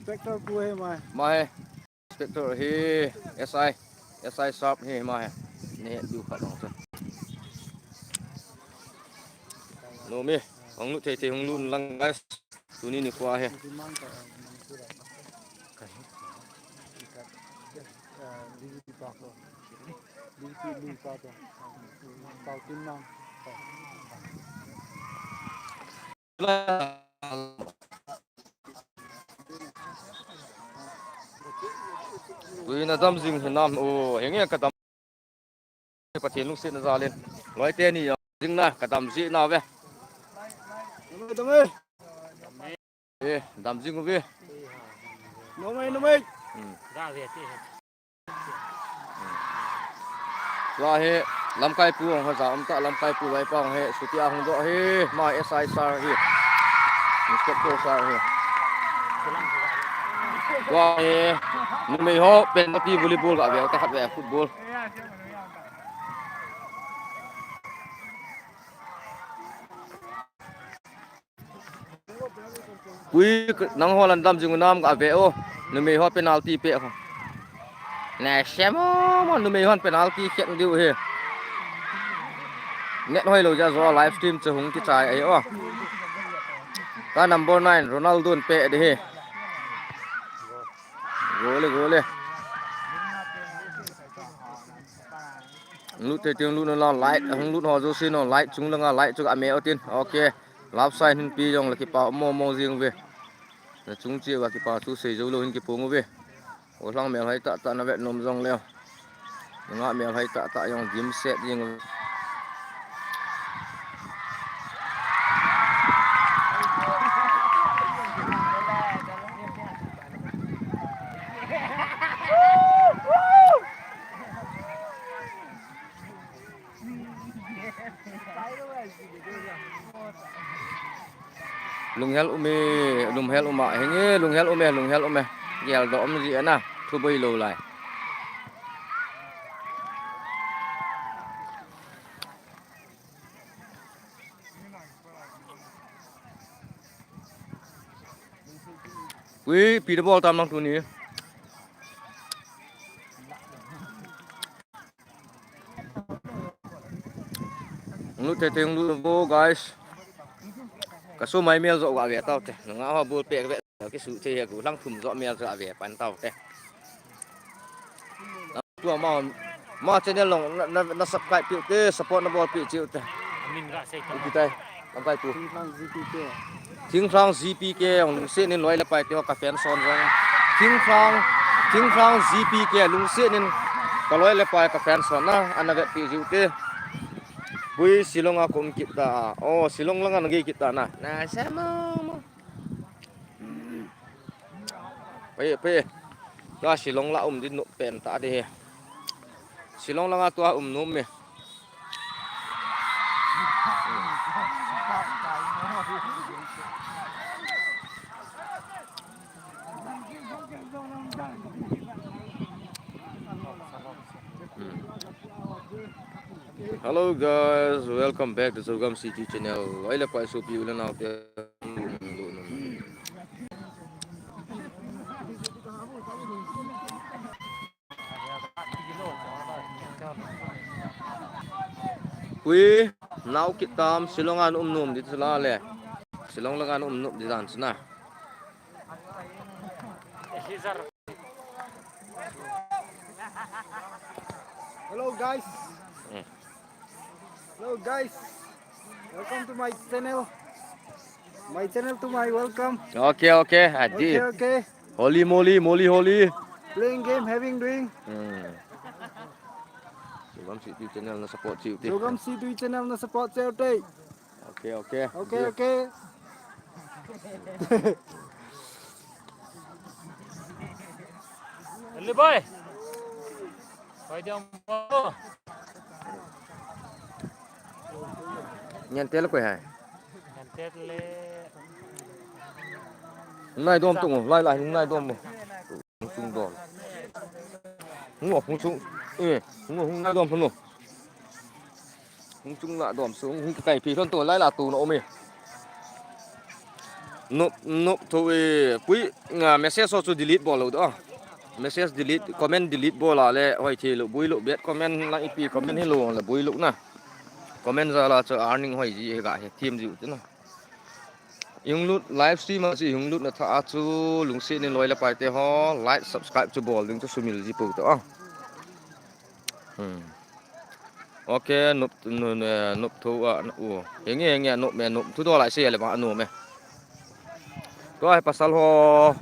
inspector ku he mai inspector he SI sharp he mai ne du khat long sa no mi hong lu te hong lu lang guys tu ni kwa he tui na dam jing hinam o henge ka dam pathian lung sit na zalin loi te ni jing na ka dam ji na ve dam jing ve no mai ra về thì la he lam kai pu hong ha am ta lam kai pu lai pang he sutia hong do he ma SI sar he inspector sar he wa he nu me ho pen ti volleyball ga ve ta khat ve football quý nang ho lan dam jing nam ga ve o nu me ho penalty pe ho nè xem mà nu me ho penalty khet diu he net hoi lo ja zo livestream che hung ti chai ai o ka number 9 Ronaldo pe de he gole lu te tiang lu no la light hung lu ho zo sin no light chung langa light chu a me o tin okay lap sai hin pi jong la ki pa mo jing ve na chung chi wa ki pa chu se zo lo hin ki pung ve o lang me hai ta na ve nom jong leo nga me hai ta yong gym set jing lung hel uma henge lung hel ume gel do om ji na thu bai lo lai quý pi de ball tam lang tu ni lu te teng lu go guys ka so mai mel zo wa ve tao te nga ha bul pe ve cái sự che ku lang thum zo mel za ve pan tao te tua ma channel long na subscribe pi te support na ball pi chiu te mình ra xây pi tai lam kai pu thing phang GPK ong lung se nin loi la pai te ka fen son rong thing phang GPK lung se nin ka loi la pai ka fen son na anaga pi jiu te bui silong akum kita oh silong langan ngi kita na sama pe ka silong la din no pen ta de silong langa tua num me Hello guys, welcome back to Sogam City channel. Loi la pai so pi ulan out te quý nau kitam silongan num di sala le silong langan num di dan sna hello guys welcome to my channel to my welcome okay aji okay holy moly playing game having drink Sogam City channel na support chiu te Sogam City channel na support chiu te okay Lý bơi phải đi ông nyen te la koi hai hẹn tết lệ nai dom tung lai nai dom tung dom hung chung hung nai dom phun hung chung la dom xuống hung kai phi thon to lai la tu no me nộp thôi quý message so to delete bỏ lầu đó message delete comment delete bỏ là lệ hỏi thì lục bùi lục biết comment lại ip comment hello là bùi lục na comment ra là cho earning hỏi gì cả thêm gì chứ nào yung lut livestream mà gì yung lut là thà chú lùng xin nên lôi là phải thế ho like subscribe cho ball đừng cho sumil gì phụ đó ok nộp thu hình như nộp thu đó lại xe là bạn nộp mẹ có ai pasal ho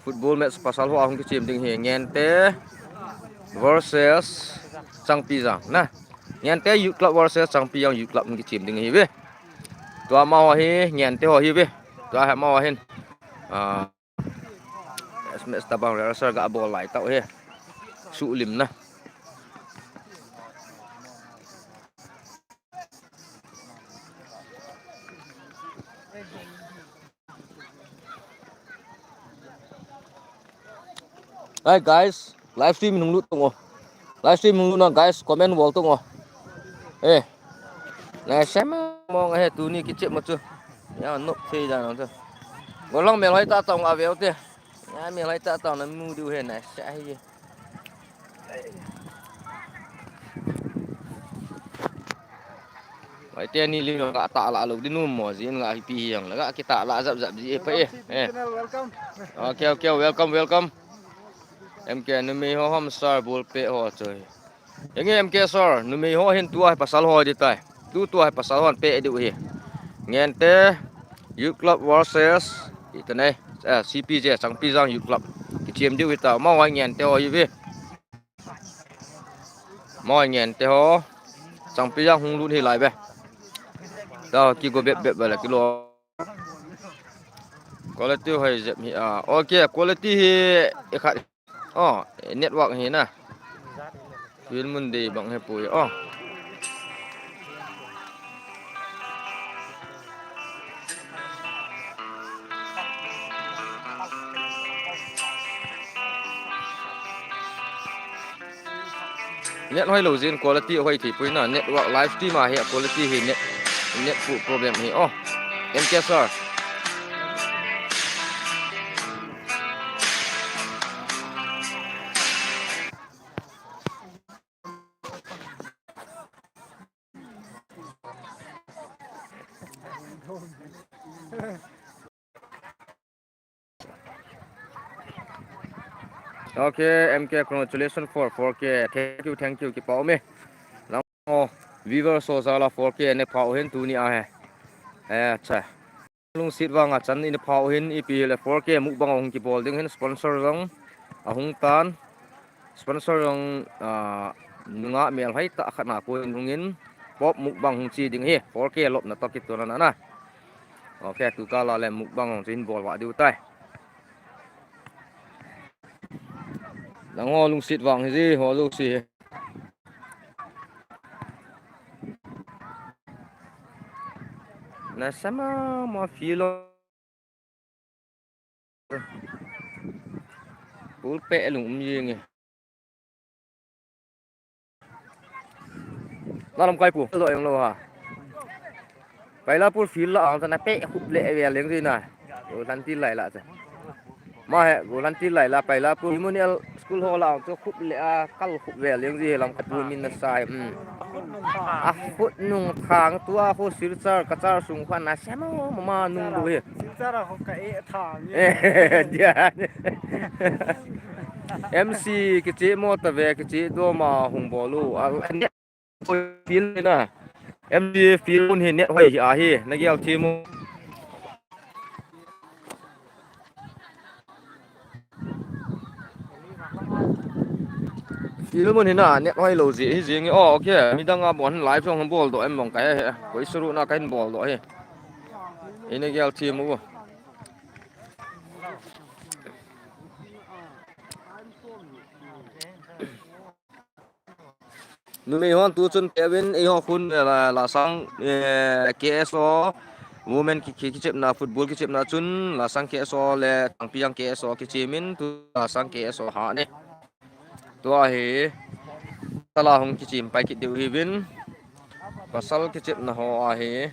football match pasal ho ang kichim ding he ngente versus Changpi Giang nah ngente youth club versus Changpi Giang youth club ang kichim ding he be tua mau hi ngente ho hi be tua ha mau hin match tabang rasa gak bol lai tau he su lim na Hey guys, livestream nung lut tungo. Livestream nung lut na guys, comment wall tungo. Eh, này xem mong cái tu ni cái chuyện một chút, nhà nộp phê ra nó thôi. Có lòng mình lấy ta tòng à véo tiền, nhà mình lấy ta tòng nó mua điều hiện này sẽ hay gì. Vậy tiền ni liền gạ tạ lạ lục đi nuông mỏ gì ngạ pi hiền là gạ cái tạ lạ dập dập gì phải. Welcome. Ok welcome. Em kia nó mi ho hom star ball pe ho chơi. Yang em kia sir, nó mi ho hin tua pasal ho di tai. Tu tua pasal ho pe di hi. Ngente Youth Club versus itu này CPJ Changpi Giang Youth Club cái chiếm đi tao mau anh ngente ho gì mau anh ngente ho Changpi Giang hung luôn hi lại về. Đó kia có bẹp là cái lo quality hay dẹp hi ok quality hi khác network hi na chuyên môn đi bằng hay bùi net hay lâu zin quality hay thì bùi na network livestream mà hiện quality hi net phụ problem hi em kia sir ok em kia congratulations for 4K thank you cái bảo me lắm viewer so ra là 4K này bảo hiện tu ni chà lung sit wang chan in phao hin ipi le 4K muk bang ong ki bol ding hin sponsor rong ahung tan sponsor rong nunga mel hai ta khana ko ngin pop muk bang hung chi ding hi 4K lop na to ki to na ok tu ka la le muk bang ong chin bol wa diu tai dang ho lung sit wang hi ji ho lu si na sama ma filo bul pe lung gì nghe nó làm quay của rồi ông lo vậy là bul fil là ông ta pe khúc lệ về liền gì này rồi lăn tin lại rồi mà hệ rồi lăn tin lại là phải là bul monial school hall là cho khúc lệ call khúc về liền gì làm cái bul min sai phút nung thang tua phút sir sar kacar sung khoan na xem mà nung đuôi Silsara ho cái thang. MC cái chế mô tờ về cái chế đô mà hùng bò lu net phil nè MC phil hình net hoài hi nó kêu chế mô phil môn hình nè net hoài lâu gì nghe ok mình đang bọn live trong hùng bò đội em mong cái với số na cái bò đội hi nó kêu chế mô numi hon tu chun Kevin ho khun là sang KSO women ki chep na football ki chep na chun la sang KSO le tangpiang KSO ki chimin tu la sang KSO ha ne to hi tala hong ki chim pai ki deu hi win pasal ki chep na ho a hi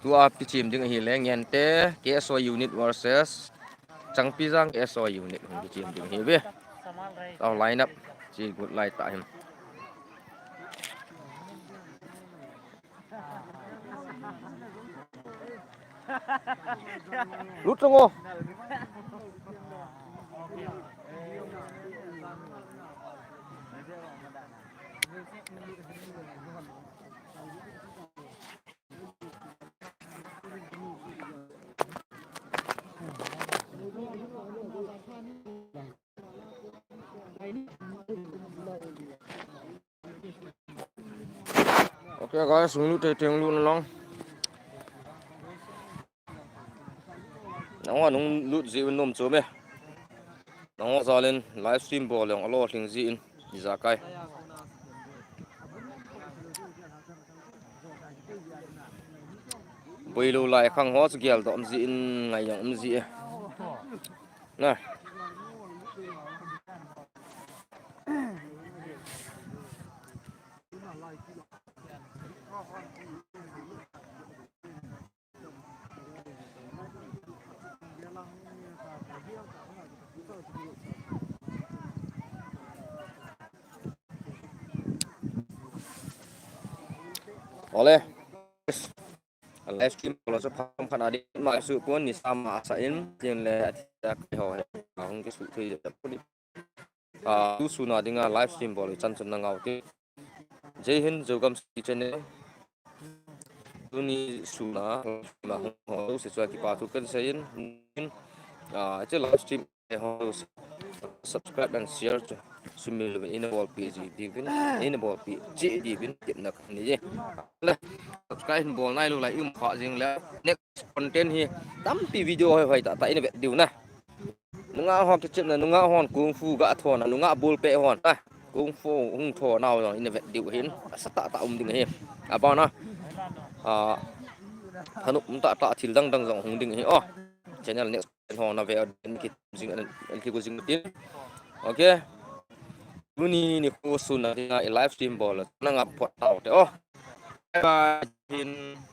tua pichim ding hi leng yen te KSO unit versus Changpizang KSO unit pichim ding hi be tao line up chi good light ta him lut ngo okay guys sung lu te teng lu long nong nong lut zi nom chu me nong zalin live stream bol long alo thing zi in zakai boilu lai khang ho gel dom zi in ngai yang zi na oleh live stream kalau sepam kan ada masuk pun ni sama asain yang le ada kau ang ke su thui da pun tu suna dinga live stream boleh chan chan ngau te jai hind jogam si channel tu ni suna ma ho se chwa ki pa tu kan sain che live stream ho subscribe dan share sumil in ball page divin in ball page divin tip nak ni je la subscribe ball nai lu lai kha jing la next content hi tampi video hoi ta ta in be diu na nunga hon ke chip na nunga hon kung fu ga thon na nunga bul pe hon ta kung fu hung tho naw in be diu hin sa ta ta ding hi ba na hanuk ta thil dang dang jong hung ding hi channel next hon na ve en ki jing en ki go jing tin okay Buni ni ko suna dinga live stream bol na ngap pot tau te bye bye